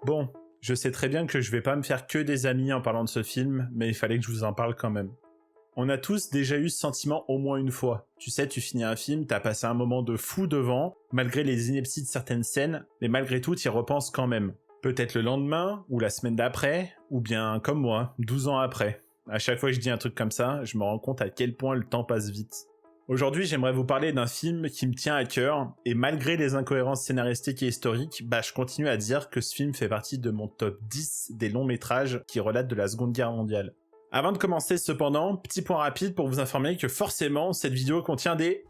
Bon, je sais très bien que je vais pas me faire que des amis en parlant de ce film, mais il fallait que je vous en parle quand même. On a tous déjà eu ce sentiment au moins une fois. Tu sais, tu finis un film, t'as passé un moment de fou devant, malgré les inepties de certaines scènes, mais malgré tout, t'y repenses quand même. Peut-être le lendemain, ou la semaine d'après, ou bien comme moi, 12 ans après. À chaque fois que je dis un truc comme ça, je me rends compte à quel point le temps passe vite. Aujourd'hui, j'aimerais vous parler d'un film qui me tient à cœur, et malgré les incohérences scénaristiques et historiques, je continue à dire que ce film fait partie de mon top 10 des longs métrages qui relatent de la Seconde Guerre mondiale. Avant de commencer cependant, petit point rapide pour vous informer que forcément, cette vidéo contient des...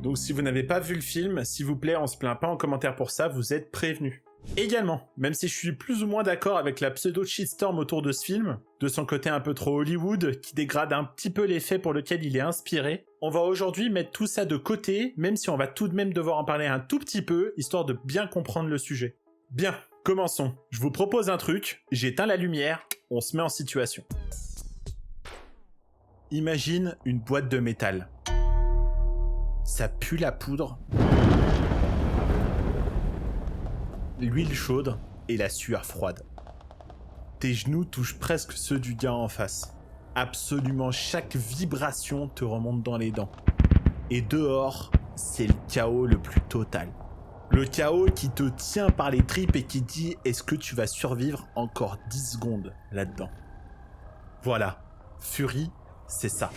Donc si vous n'avez pas vu le film, s'il vous plaît, on se plaint pas en commentaire pour ça, vous êtes prévenus. Également, même si je suis plus ou moins d'accord avec la pseudo-shitstorm autour de ce film, de son côté un peu trop Hollywood, qui dégrade un petit peu l'effet pour lequel il est inspiré, on va aujourd'hui mettre tout ça de côté, même si on va tout de même devoir en parler un tout petit peu, histoire de bien comprendre le sujet. Bien, commençons. Je vous propose un truc, j'éteins la lumière, on se met en situation. Imagine une boîte de métal. Ça pue la poudre, l'huile chaude et la sueur froide. Tes genoux touchent presque ceux du gars en face. Absolument chaque vibration te remonte dans les dents. Et dehors, c'est le chaos le plus total. Le chaos qui te tient par les tripes et qui dit « Est-ce que tu vas survivre encore 10 secondes là-dedans ?» Voilà, Fury, c'est ça.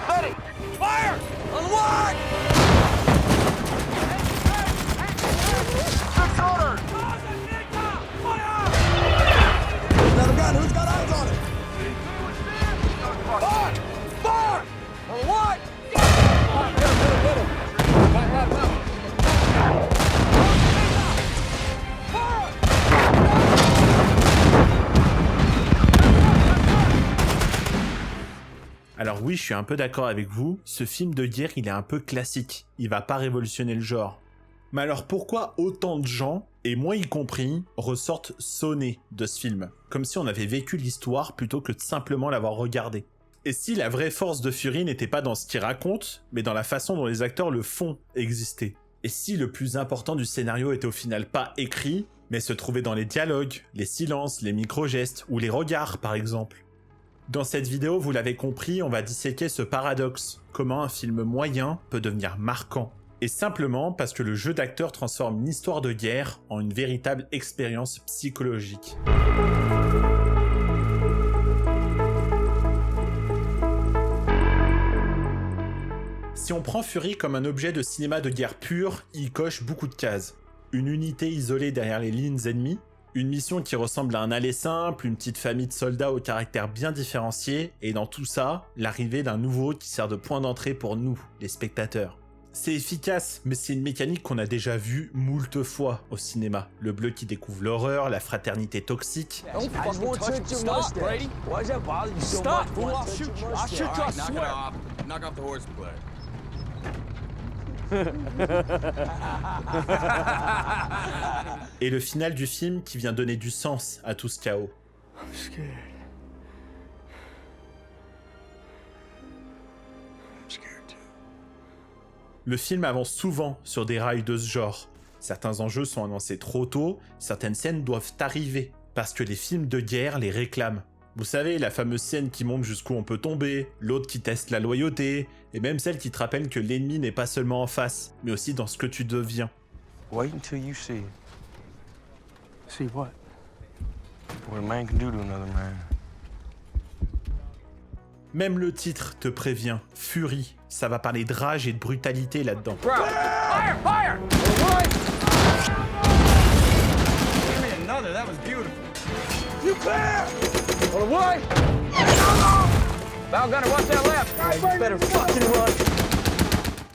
Ready! Fire! Unlock! Six orders! Another gun, who's got eyes on it? Fire! Fire! Unlock! Hit him! Alors oui, je suis un peu d'accord avec vous, ce film de guerre il est un peu classique, il va pas révolutionner le genre. Mais alors pourquoi autant de gens, et moi y compris, ressortent sonnés de ce film, comme si on avait vécu l'histoire plutôt que de simplement l'avoir regardé? Et si la vraie force de Fury n'était pas dans ce qu'il raconte, mais dans la façon dont les acteurs le font exister? Et si le plus important du scénario était au final pas écrit, mais se trouvait dans les dialogues, les silences, les micro-gestes, ou les regards par exemple? Dans cette vidéo, vous l'avez compris, on va disséquer ce paradoxe. Comment un film moyen peut devenir marquant. Et simplement parce que le jeu d'acteur transforme une histoire de guerre en une véritable expérience psychologique. Si on prend Fury comme un objet de cinéma de guerre pur, il coche beaucoup de cases. Une unité isolée derrière les lignes ennemies, une mission qui ressemble à un aller simple, une petite famille de soldats au caractère bien différencié, et dans tout ça, l'arrivée d'un nouveau qui sert de point d'entrée pour nous, les spectateurs. C'est efficace, mais c'est une mécanique qu'on a déjà vue moult fois au cinéma. Le bleu qui découvre l'horreur, la fraternité toxique. Don't fucking touch me. Stop, Brady. Why does that bother you so much? Stop, fool. I'll shoot you. I'll shoot you, I swear. Knock off the horseplay. Et le final du film qui vient donner du sens à tout ce chaos. I'm scared. I'm scared too. Le film avance souvent sur des rails de ce genre. Certains enjeux sont annoncés trop tôt, certaines scènes doivent arriver, parce que les films de guerre les réclament. Vous savez, la fameuse scène qui montre jusqu'où on peut tomber, l'autre qui teste la loyauté, et même celle qui te rappelle que l'ennemi n'est pas seulement en face, mais aussi dans ce que tu deviens. Wait until you see it. See what? What a man can do to another man. Même le titre te prévient, Fury, ça va parler de rage et de brutalité là-dedans. Fire! Fire! Give me another. That was beautiful. You clear! On the way! Bow gunner, watch that left! You better fucking run!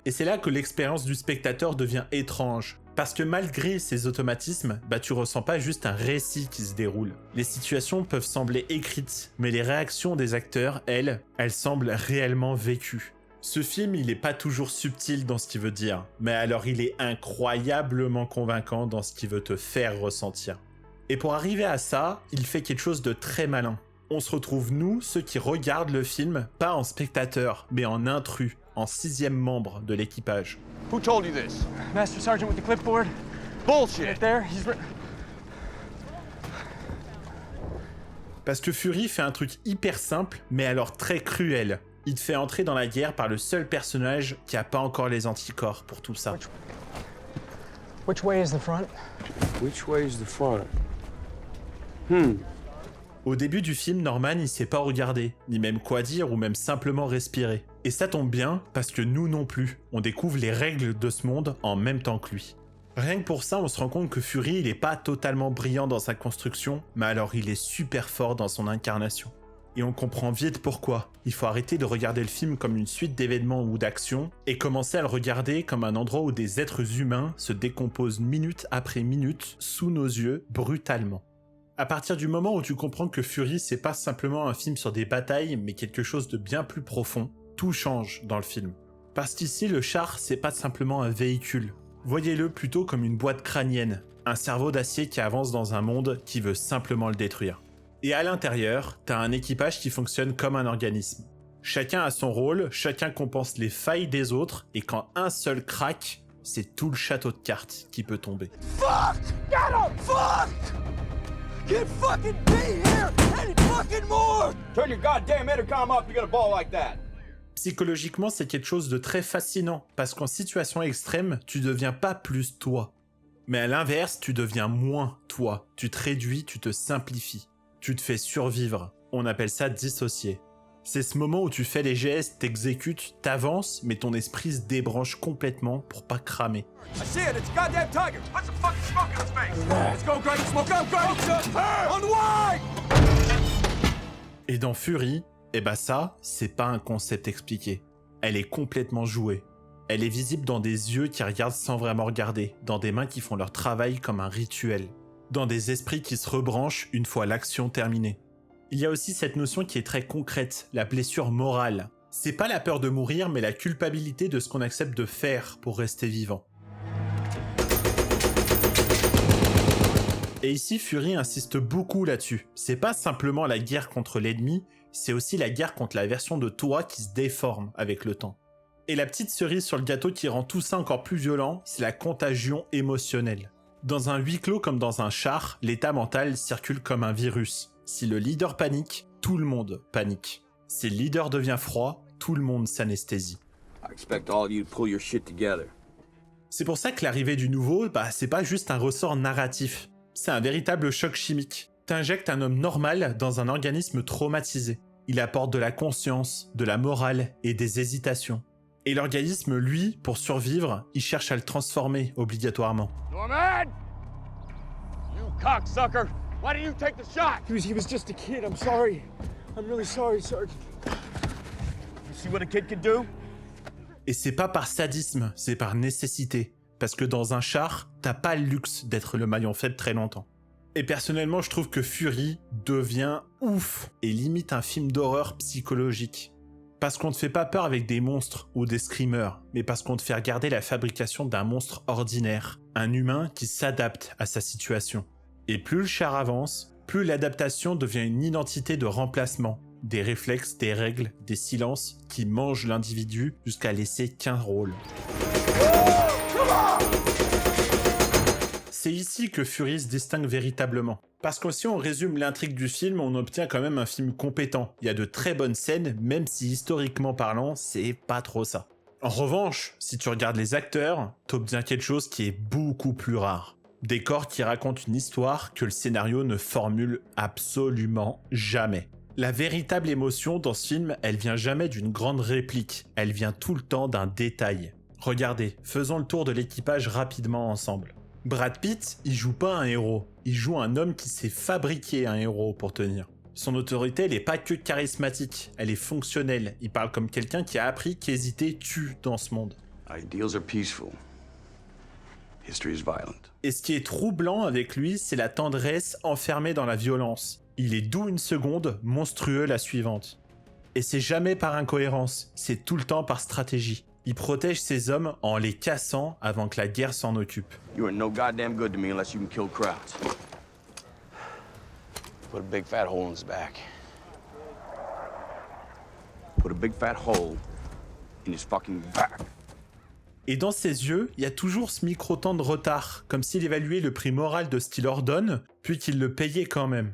Et c'est là que l'expérience du spectateur devient étrange. Parce que malgré ces automatismes, tu ressens pas juste un récit qui se déroule. Les situations peuvent sembler écrites, mais les réactions des acteurs, elles semblent réellement vécues. Ce film, il est pas toujours subtil dans ce qu'il veut dire, mais alors il est incroyablement convaincant dans ce qu'il veut te faire ressentir. Et pour arriver à ça, il fait quelque chose de très malin. On se retrouve, nous, ceux qui regardent le film, pas en spectateurs, mais en intrus, en 6e membre de l'équipage. Who told you this? Master Sergeant with the clipboard. bullshit. Right there, he's Parce que Fury fait un truc hyper simple, mais alors très cruel. Il te fait entrer dans la guerre par le seul personnage qui a pas encore les anticorps pour tout ça. Which way is the front? Which way is the front? Au début du film, Norman, il sait pas regarder, ni même quoi dire ou même simplement respirer. Et ça tombe bien, parce que nous non plus, on découvre les règles de ce monde en même temps que lui. Rien que pour ça, on se rend compte que Fury, il est pas totalement brillant dans sa construction, mais alors il est super fort dans son incarnation. Et on comprend vite pourquoi. Il faut arrêter de regarder le film comme une suite d'événements ou d'actions, et commencer à le regarder comme un endroit où des êtres humains se décomposent minute après minute, sous nos yeux, brutalement. À partir du moment où tu comprends que Fury, c'est pas simplement un film sur des batailles, mais quelque chose de bien plus profond, tout change dans le film. Parce qu'ici, le char, c'est pas simplement un véhicule. Voyez-le plutôt comme une boîte crânienne, un cerveau d'acier qui avance dans un monde qui veut simplement le détruire. Et à l'intérieur, t'as un équipage qui fonctionne comme un organisme. Chacun a son rôle, chacun compense les failles des autres, et quand un seul craque, c'est tout le château de cartes qui peut tomber. Fuck! Get him! Fuck! Can't fucking be here any fucking more! Turn your goddamn intercom off, you got a ball like that. Psychologiquement, c'est quelque chose de très fascinant, parce qu'en situation extrême, tu deviens pas plus toi. Mais à l'inverse, tu deviens moins toi. Tu te réduis, tu te simplifies. Tu te fais survivre. On appelle ça dissocier. C'est ce moment où tu fais les gestes, t'exécutes, t'avances, mais ton esprit se débranche complètement pour pas cramer. I see it, it's a goddamn tiger. Put some fucking smoke in his face. Let's go, Grady, smoke up, Grady. On the wide! Et dans Fury, ça, c'est pas un concept expliqué. Elle est complètement jouée. Elle est visible dans des yeux qui regardent sans vraiment regarder, dans des mains qui font leur travail comme un rituel, dans des esprits qui se rebranchent une fois l'action terminée. Il y a aussi cette notion qui est très concrète, la blessure morale. C'est pas la peur de mourir, mais la culpabilité de ce qu'on accepte de faire pour rester vivant. Et ici, Fury insiste beaucoup là-dessus. C'est pas simplement la guerre contre l'ennemi, c'est aussi la guerre contre la version de toi qui se déforme avec le temps. Et la petite cerise sur le gâteau qui rend tout ça encore plus violent, c'est la contagion émotionnelle. Dans un huis clos comme dans un char, l'état mental circule comme un virus. Si le leader panique, tout le monde panique. Si le leader devient froid, tout le monde s'anesthésie. I expect all of you to pull your shit together. C'est pour ça que l'arrivée du nouveau, c'est pas juste un ressort narratif. C'est un véritable choc chimique. T'injectes un homme normal dans un organisme traumatisé. Il apporte de la conscience, de la morale et des hésitations. Et l'organisme, lui, pour survivre, il cherche à le transformer obligatoirement. Norman! You cocksucker! Why didn't you take the shot? He was just a kid. I'm sorry. I'm really sorry, Sergeant. You see what a kid can do? Et c'est pas par sadisme, c'est par nécessité. Parce que dans un char, t'as pas le luxe d'être le maillon faible très longtemps. Et personnellement, je trouve que Fury devient ouf et limite un film d'horreur psychologique. Parce qu'on te fait pas peur avec des monstres ou des screamers, mais parce qu'on te fait regarder la fabrication d'un monstre ordinaire, un humain qui s'adapte à sa situation. Et plus le char avance, plus l'adaptation devient une identité de remplacement, des réflexes, des règles, des silences qui mangent l'individu jusqu'à laisser qu'un rôle. C'est ici que Fury se distingue véritablement. Parce que si on résume l'intrigue du film, on obtient quand même un film compétent. Il y a de très bonnes scènes, même si historiquement parlant, c'est pas trop ça. En revanche, si tu regardes les acteurs, t'obtiens quelque chose qui est beaucoup plus rare. Des corps qui racontent une histoire que le scénario ne formule absolument jamais. La véritable émotion dans ce film, elle vient jamais d'une grande réplique, elle vient tout le temps d'un détail. Regardez, faisons le tour de l'équipage rapidement ensemble. Brad Pitt, il joue pas un héros, il joue un homme qui s'est fabriqué un héros pour tenir. Son autorité, elle est pas que charismatique, elle est fonctionnelle. Il parle comme quelqu'un qui a appris qu'hésiter tue dans ce monde. Ideals are peaceful. History is violent. Et ce qui est troublant avec lui, c'est la tendresse enfermée dans la violence. Il est doux une seconde, monstrueux la suivante. Et c'est jamais par incohérence, c'est tout le temps par stratégie. Il protège ses hommes en les cassant avant que la guerre s'en occupe. You are no goddamn good to me unless you can kill crowds. Put a big fat hole in his back. Put a big fat hole in his fucking back. Et dans ses yeux, il y a toujours ce micro-temps de retard, comme s'il évaluait le prix moral de ce qu'il ordonne, puis qu'il le payait quand même.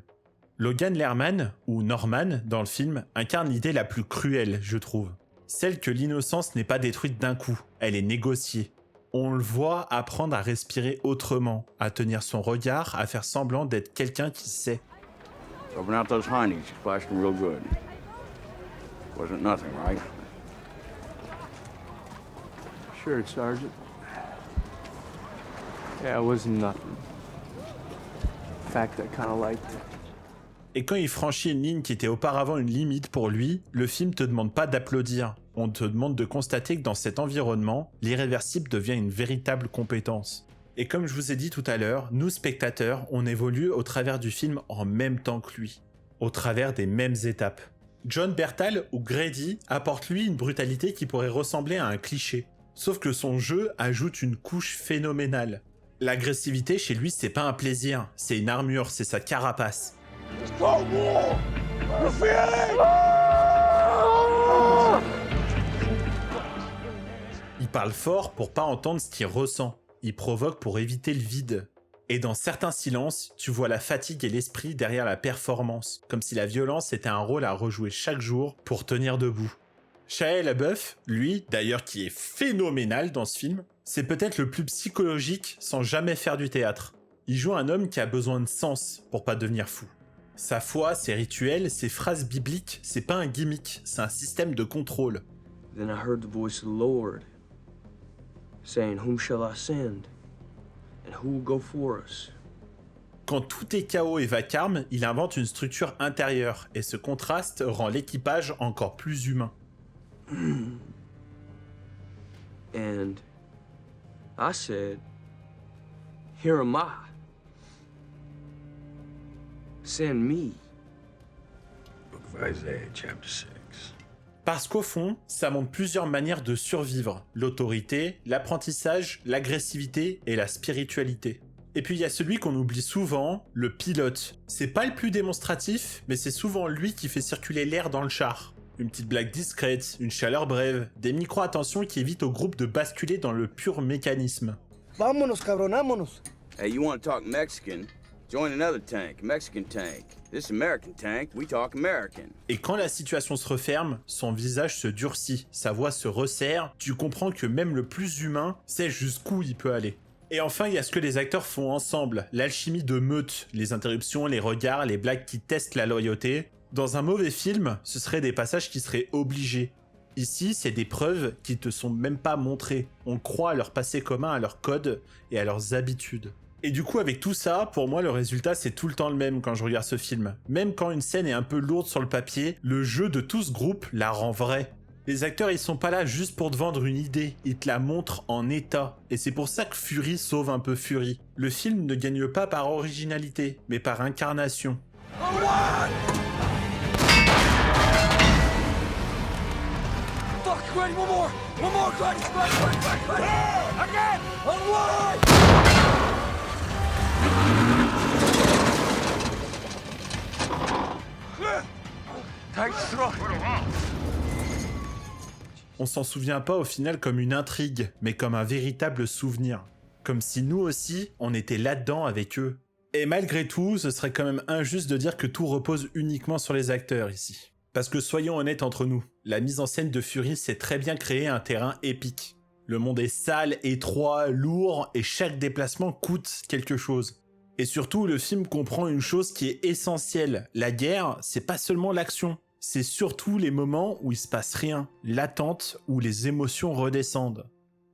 Logan Lerman, ou Norman dans le film, incarne l'idée la plus cruelle, je trouve. Celle que l'innocence n'est pas détruite d'un coup, elle est négociée. On le voit apprendre à respirer autrement, à tenir son regard, à faire semblant d'être quelqu'un qui sait. Open out those hindies. Splashed them real good. Wasn't nothing, right? Sure, Sergeant. Yeah, it wasn't nothing. In fact, I kind of liked it. Et quand il franchit une ligne qui était auparavant une limite pour lui, le film te demande pas d'applaudir. On te demande de constater que dans cet environnement, l'irréversible devient une véritable compétence. Et comme je vous ai dit tout à l'heure, nous spectateurs, on évolue au travers du film en même temps que lui, au travers des mêmes étapes. John Bertal, ou Grady, apporte lui une brutalité qui pourrait ressembler à un cliché. Sauf que son jeu ajoute une couche phénoménale. L'agressivité chez lui, c'est pas un plaisir, c'est une armure, c'est sa carapace. Il parle fort pour pas entendre ce qu'il ressent. Il provoque pour éviter le vide. Et dans certains silences, tu vois la fatigue et l'esprit derrière la performance, comme si la violence était un rôle à rejouer chaque jour pour tenir debout. Shia LaBeouf, lui, d'ailleurs qui est phénoménal dans ce film, c'est peut-être le plus psychologique sans jamais faire du théâtre. Il joue un homme qui a besoin de sens pour pas devenir fou. Sa foi, ses rituels, ses phrases bibliques, c'est pas un gimmick, c'est un système de contrôle. Then I heard the voice of the Lord saying, "Whom shall I send? And who will go for us?" Quand tout est chaos et vacarme, il invente une structure intérieure, et ce contraste rend l'équipage encore plus humain. And I said, "Here am I. Send me." Book of Isaiah, chapter 6. Parce qu'au fond, ça montre plusieurs manières de survivre. L'autorité, l'apprentissage, l'agressivité et la spiritualité. Et puis il y a celui qu'on oublie souvent, le pilote. C'est pas le plus démonstratif, mais c'est souvent lui qui fait circuler l'air dans le char. Une petite blague discrète, une chaleur brève, des micro-attentions qui évitent au groupe de basculer dans le pur mécanisme. Vámonos, cabronámonos. Hey, you want to talk Mexican? Join another tank, Mexican tank. This American tank, we talk American. Et quand la situation se referme, son visage se durcit, sa voix se resserre, tu comprends que même le plus humain sait jusqu'où il peut aller. Et enfin, il y a ce que les acteurs font ensemble, l'alchimie de meute, les interruptions, les regards, les blagues qui testent la loyauté. Dans un mauvais film, ce seraient des passages qui seraient obligés. Ici, c'est des preuves qui te sont même pas montrées. On croit à leur passé commun, à leurs codes et à leurs habitudes. Et du coup, avec tout ça, pour moi, le résultat, c'est tout le temps le même quand je regarde ce film. Même quand une scène est un peu lourde sur le papier, le jeu de tout ce groupe la rend vraie. Les acteurs, ils sont pas là juste pour te vendre une idée, ils te la montrent en état. Et c'est pour ça que Fury sauve un peu Fury. Le film ne gagne pas par originalité, mais par incarnation. Fuck, Grady, one more! One more, Grady! Again! Unload! Tight throat. On s'en souvient pas au final comme une intrigue, mais comme un véritable souvenir. Comme si nous aussi, on était là-dedans avec eux. Et malgré tout, ce serait quand même injuste de dire que tout repose uniquement sur les acteurs ici. Parce que soyons honnêtes entre nous, la mise en scène de Fury sait très bien créer un terrain épique. Le monde est sale, étroit, lourd, et chaque déplacement coûte quelque chose. Et surtout, le film comprend une chose qui est essentielle. La guerre, c'est pas seulement l'action. C'est surtout les moments où il se passe rien, l'attente, où les émotions redescendent.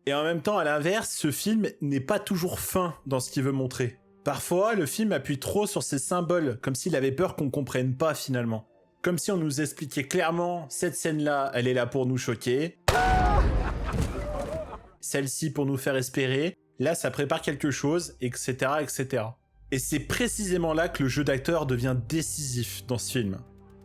Et en même temps, à l'inverse, ce film n'est pas toujours fin dans ce qu'il veut montrer. Parfois, le film appuie trop sur ses symboles, comme s'il avait peur qu'on comprenne pas finalement. Comme si on nous expliquait clairement, cette scène-là, elle est là pour nous choquer. Celle-ci pour nous faire espérer. Là, ça prépare quelque chose, etc., etc. Et c'est précisément là que le jeu d'acteur devient décisif dans ce film.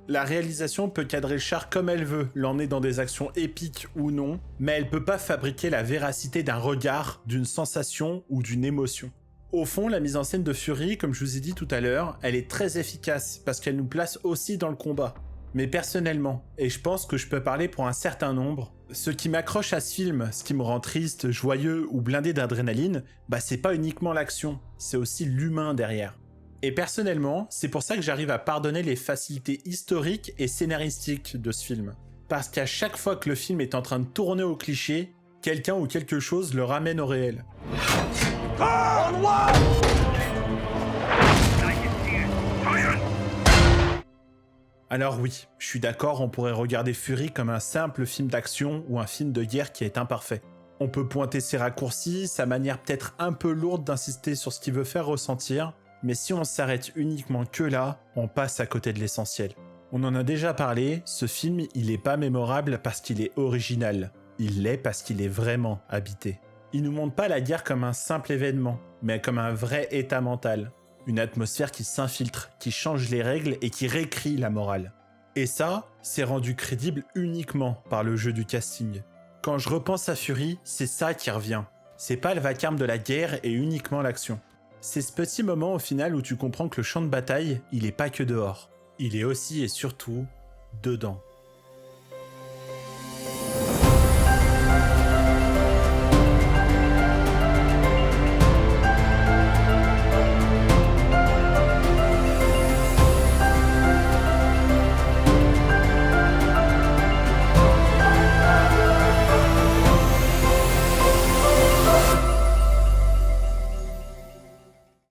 La réalisation peut cadrer le char comme elle veut, l'emmener dans des actions épiques ou non, mais elle peut pas fabriquer la véracité d'un regard, d'une sensation ou d'une émotion. Au fond, la mise en scène de Fury, comme je vous ai dit tout à l'heure, elle est très efficace parce qu'elle nous place aussi dans le combat. Mais personnellement, et je pense que je peux parler pour un certain nombre, ce qui m'accroche à ce film, ce qui me rend triste, joyeux ou blindé d'adrénaline, bah c'est pas uniquement l'action, c'est aussi l'humain derrière. Et personnellement, c'est pour ça que j'arrive à pardonner les facilités historiques et scénaristiques de ce film. Parce qu'à chaque fois que le film est en train de tourner au cliché, quelqu'un ou quelque chose le ramène au réel. Alors oui, je suis d'accord, on pourrait regarder Fury comme un simple film d'action ou un film de guerre qui est imparfait. On peut pointer ses raccourcis, sa manière peut-être un peu lourde d'insister sur ce qu'il veut faire ressentir, mais si on s'arrête uniquement que là, on passe à côté de l'essentiel. On en a déjà parlé, ce film, il est pas mémorable parce qu'il est original. Il l'est parce qu'il est vraiment habité. Il nous montre pas la guerre comme un simple événement, mais comme un vrai état mental. Une atmosphère qui s'infiltre, qui change les règles et qui réécrit la morale. Et ça, c'est rendu crédible uniquement par le jeu du casting. Quand je repense à Fury, c'est ça qui revient. C'est pas le vacarme de la guerre et uniquement l'action. C'est ce petit moment au final où tu comprends que le champ de bataille, il est pas que dehors. Il est aussi et surtout dedans.